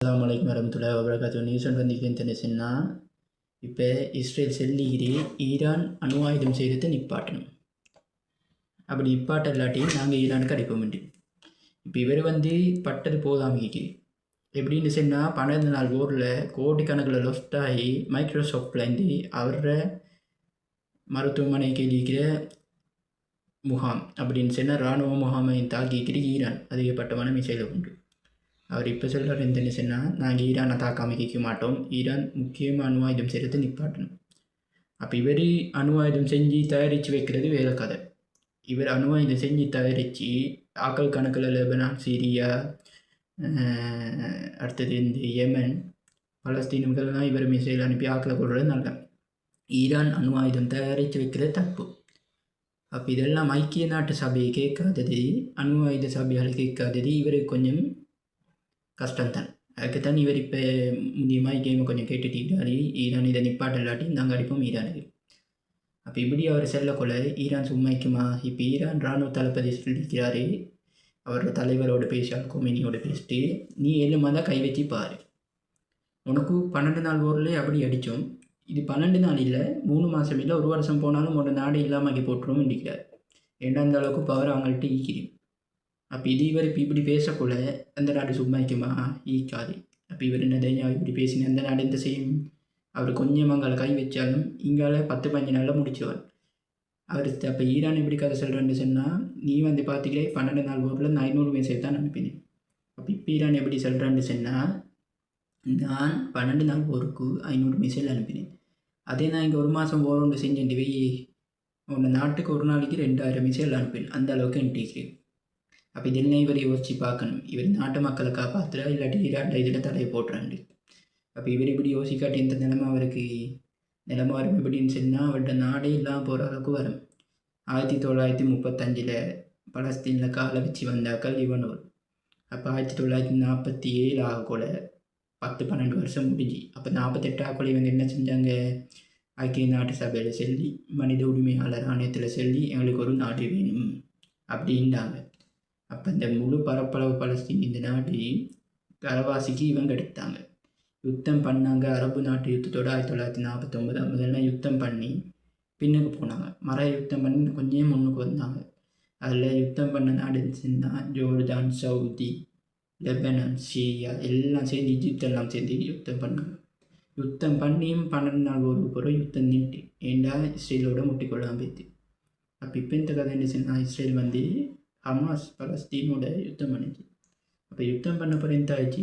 அஸ்ஸலாமு அலைக்கும் வரஹ்மத்துல்லாஹி வபரகாத்துஹு. நியூஸ் வந்து சொன்னா இப்போ இஸ்ரேல் செல்லிகிரி ஈரான் அணு ஆயுதம் செய்கிறத நிப்பாட்டணும். அப்படி நிப்பாட்ட இல்லாட்டியும் நாங்கள் ஈரானுக்கு அடிப்ப முடியும். இப்போ இவர் பட்டது போதாமிக்கு எப்படின்னு சொன்னால் 12 நாள் போரில் கோடிக்கணக்கில் லொஸ்ட் ஆகி மைக்ரோசாஃப்ட்லேருந்து அவர மருத்துவமனைக்கு இருக்கிற முகாம் அப்படின்னு சொன்னால் இராணுவ முகாமை தாக்கிக்கிற ஈரான் அதிகப்பட்டமான மிசைலை உண்டு. அவர் இப்போ சொல்கிறார் என்னன்னு சொன்னால் நாங்கள் ஈரானை தாக்காமல் கேட்க மாட்டோம், ஈரான் முக்கியமாக அணு ஆயுதம் செய்கிறது நிப்பாட்டணும். அப்போ இவர் அணு ஆயுதம் செஞ்சு தயாரித்து வைக்கிறது வேறு கதை. இவர் அணு ஆயுதம் செஞ்சு தயாரித்து ஆக்கள் கணக்கில் லெபனான், சிரியா, அடுத்தது இந்த யெமன், பலஸ்தீனர்கள்லாம் இவர் மிசைல் அனுப்பி ஆக்களை கொள்வது நல்ல. ஈரான் அணு ஆயுதம் தயாரித்து வைக்கிறது தப்பு. அப்போ இதெல்லாம் ஐக்கிய நாட்டு சபையை கேட்காதது, அணு ஆயுத சபையால் கேட்காதது இவருக்கு கொஞ்சம் கஷ்டம்தான். அதுக்குத்தான் இவர் இப்போ முக்கியமாக கேமை கொஞ்சம் கேட்டுட்டாரு, ஈரான் இதை நிப்பாட்ட இல்லாட்டி நாங்கள் அடிப்போம் ஈரானுக்கு. அப்போ இப்படி அவர் செல்லக்கொள்ள ஈரான் சும்மாய்க்குமா? இப்போ ஈரான் இராணுவ தளபதி சொல்லிக்கிறாரு, அவரோட தலைவரோட பேசியால் கொமேனியோட பேசிட்டு, நீ 7 மாதம் கை வச்சு பாரு, உனக்கு 12 நாள் போரில் அப்படி அடித்தோம், இது 12 நாள் இல்லை, 3 மாதம் இல்லை, 1 வருஷம் போனாலும் ஒரு நாடு இல்லாமல் போட்டுரும் நினைக்கிறார். ஏன்னா அந்த அளவுக்கு பவர் அவங்கள்ட்ட ஈக்கிறேன். அப்போ இது இவர் இப்போ இப்படி பேசக்குள்ள அந்த நாடு சும்மாய்க்குமா? ஈக்காது. அப்போ இவர் என்ன இப்படி பேசின அந்த நாடு எந்த செய்யும்? அவர் கொஞ்சம் அங்கே கை வச்சாலும் இங்கால 10-15 நாளில் முடிச்சுவார் அவர். அப்போ ஈரான் எப்படி கதை சொல்கிறேன்னு சொன்னால், நீ பார்த்துக்கிறே 12 நாள் போரில் நான் 500 மிசைல் தான் அனுப்பினேன். அப்போ இப்போ ஈரான் எப்படி சொல்கிறேன்னு சொன்னால், நான் 12 நாள் போருக்கு 500 மிசைல் அனுப்பினேன், அதே நான் இங்கே 1 மாதம் போகிறோன்னு செஞ்சேன் வை, உன்னை நாட்டுக்கு ஒரு நாளைக்கு 2000 மிசைல் அனுப்பினேன், அந்த அளவுக்கு என்டிக்கிறேன். அப்போ இதெல்லாம் இவர் யோசித்து பார்க்கணும், இவர் நாட்டு மக்களை காப்பாற்றுறா இல்லாட்டி ஈரான் இதில் தலையை போட்டுறாண்டு. அப்போ இவர் இப்படி யோசிக்காட்டி இந்த நிலைமை அவருக்கு நிலைமை வரும். எப்படின்னு சொன்னால், அவர்கிட்ட நாடே இல்லாமல் போகிற அளவுக்கு வரும். 1935 பலஸ்தீனில் காலை வச்சு வந்தாக்கள் இவனூர். அப்போ 1947 ஆகக்கூட 10-12 வருஷம் முடிஞ்சு. அப்போ 48 ஆகக்கூட இவங்க என்ன செஞ்சாங்க? ஐக்கிய நாட்டு சபையில் சொல்லி, மனித உரிமையாளர் ஆணையத்தில் சொல்லி, எங்களுக்கு ஒரு நாடு வேணும் அப்படின்ட்டாங்க. அப்போ இந்த முழு பரப்பளவு பலஸ்தீன் இந்த நாடு கரவாசிக்கு இவங்க எடுத்தாங்க, யுத்தம் பண்ணாங்க. அரபு நாட்டு யுத்தத்தோடு 1949 முதல்லாம் யுத்தம் பண்ணி பின்னுக்கு போனாங்க. யுத்தம் பண்ணி கொஞ்சம் முன்னுக்கு வந்தாங்க. அதில் யுத்தம் பண்ண நாடு இருந்துச்சுன்னா ஜோர்டான், சவுதி, லெபனான், சிரியா எல்லாம் சேர்ந்து, ஈஜிப்ட் எல்லாம் சேர்ந்து யுத்தம் பண்ணாங்க. யுத்தம் பண்ணியும் 12 நாள் ஒரு பிறகு யுத்தம் நின்று, ஏண்டா இஸ்ரேலோட முட்டிக்கொள்ளாமல் போய்த்து. அப்போ இப்போ இந்த கதை என்ன சொன்னால், இஸ்ரேல் ஹமாஸ் பலஸ்தீனோட யுத்தம் பண்ணிச்சு. அப்போ யுத்தம் பண்ண போகிற எந்த ஆச்சு?